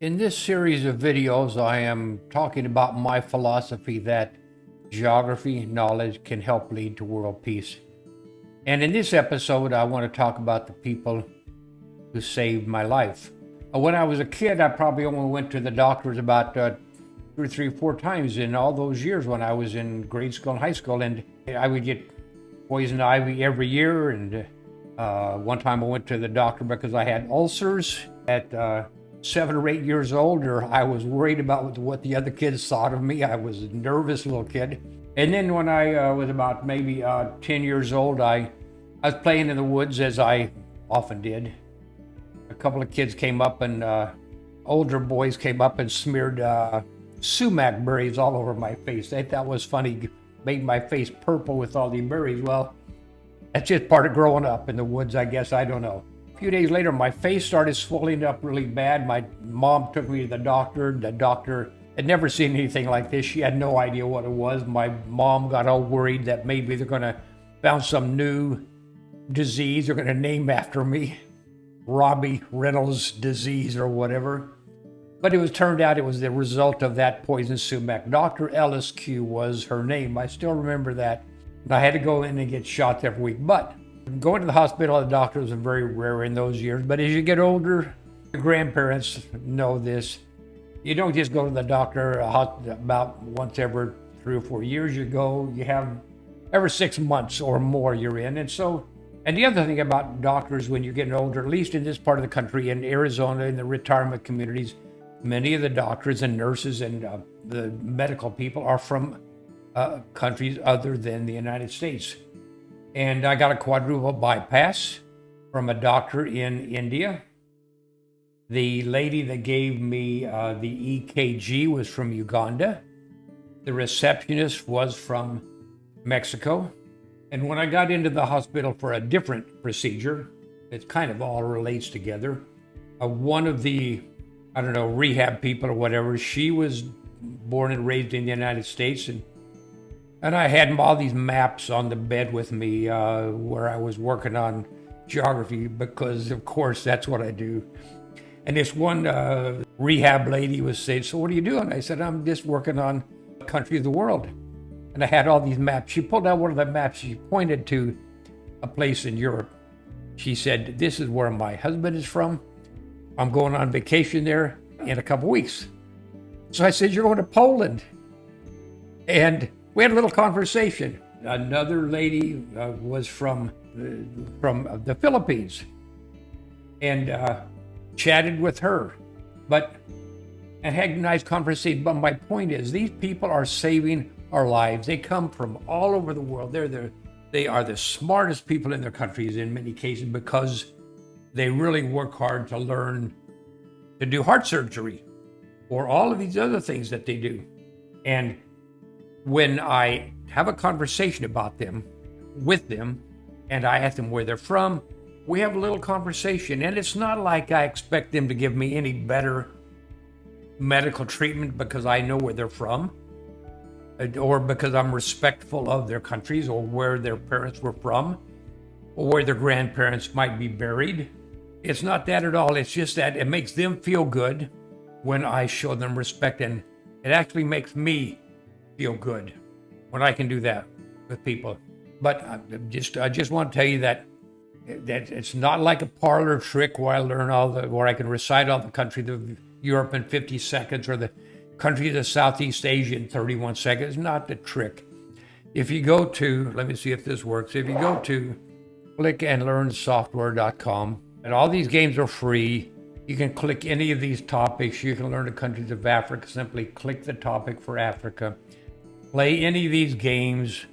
In this series of videos, I am talking about my philosophy that geography knowledge can help lead to world peace. And in this episode, I want to talk about the people who saved my life. When I was a kid, I probably only went to the doctors about 2 or 3 or 4 times in all those years when I was in grade school and high school. And I would get poison ivy every year. And one time I went to the doctor because I had ulcers at 7 or 8 years old, or I was worried about what the other kids thought of me. I was a nervous little kid. And then when I was about maybe 10 years old, I was playing in the woods, as I often did. A couple of kids came up and older boys came up and smeared sumac berries all over my face. They thought that was funny, made my face purple with all the berries. Well, that's just part of growing up in the woods, I guess. I don't know. A few days later, my face started swelling up really bad. My mom took me to the doctor. The doctor had never seen anything like this. She had no idea what it was. My mom got all worried that maybe they're going to found some new disease they're going to name after me, Robbie Reynolds disease or whatever. But turned out it was the result of that poison sumac. Dr. Ellis Q was her name. I still remember that. And I had to go in and get shots every week. But going to the hospital, the doctors are very rare in those years. But as you get older, your grandparents know this. You don't just go to the doctor about once every 3 or 4 years. You have every 6 months or more you're in. And the other thing about doctors when you're getting older, at least in this part of the country, in Arizona, in the retirement communities, many of the doctors and nurses and the medical people are from countries other than the United States. And I got a quadruple bypass from a doctor in India. The lady that gave me the EKG was from Uganda. The receptionist was from Mexico. And when I got into the hospital for a different procedure, it kind of all relates together. One of the, rehab people or whatever, she was born and raised in the United States. And I had all these maps on the bed with me where I was working on geography because, of course, that's what I do. And this one rehab lady was saying, "So what are you doing?" I said, "I'm just working on the country of the world." And I had all these maps. She pulled out one of the maps. She pointed to a place in Europe. She said, "This is where my husband is from. I'm going on vacation there in a couple weeks." So I said, "You're going to Poland?" And we had a little conversation. Another lady was from the Philippines, and chatted with her, and had a nice conversation. But my point is, these people are saving our lives. They come from all over the world. They are the smartest people in their countries in many cases because they really work hard to learn to do heart surgery or all of these other things that they do. And when I have a conversation about them, with them, and I ask them where they're from, we have a little conversation. And it's not like I expect them to give me any better medical treatment because I know where they're from, or because I'm respectful of their countries, or where their parents were from, or where their grandparents might be buried. It's not that at all. It's just that it makes them feel good when I show them respect, and it actually makes me feel good when I can do that with people. But I just want to tell you that it's not like a parlor trick where I learn where I can recite all the countries of Europe in 50 seconds or the countries of Southeast Asia in 31 seconds. Not the trick. If you go to, let me see if this works. If you go to clickandlearnsoftware.com, and all these games are free. You can click any of these topics. You can learn the countries of Africa. Simply click the topic for Africa. Play any of these games.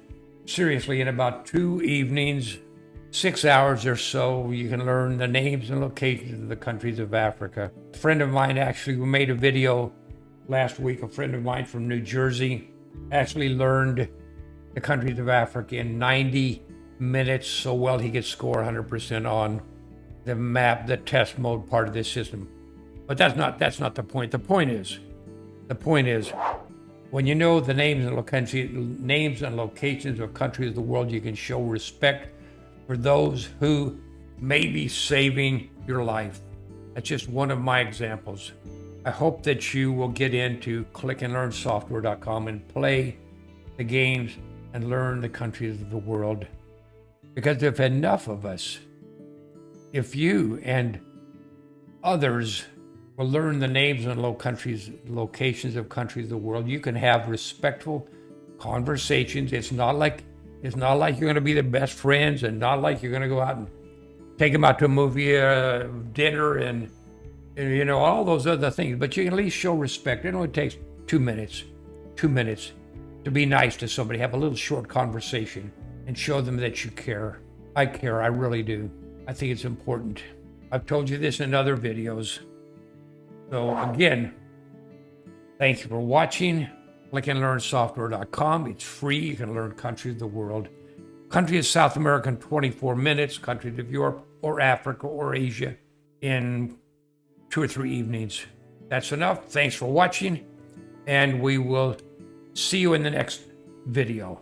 Seriously, in about 2 evenings, 6 hours or so, you can learn the names and locations of the countries of Africa. A friend of mine actually made a video last week. A friend of mine from New Jersey actually learned the countries of Africa in 90 minutes so well he could score 100% on the map, the test mode part of this system. But that's not the point. The point is, when you know the names and locations of countries of the world, you can show respect for those who may be saving your life. That's just one of my examples. I hope that you will get into clickandlearnsoftware.com and play the games and learn the countries of the world. Because if enough of us, if you and others will learn the names and locations of countries of the world, you can have respectful conversations. It's not like you're going to be the best friends, and not like you're going to go out and take them out to a movie, dinner, and all those other things. But you can at least show respect. It only takes 2 minutes to be nice to somebody. Have a little short conversation and show them that you care. I care. I really do. I think it's important. I've told you this in other videos. So again, thank you for watching. clickandlearnsoftware.com. It's free. You can learn countries of the world. Country of South America in 24 minutes. Countries of Europe or Africa or Asia in 2 or 3 evenings. That's enough. Thanks for watching, and we will see you in the next video.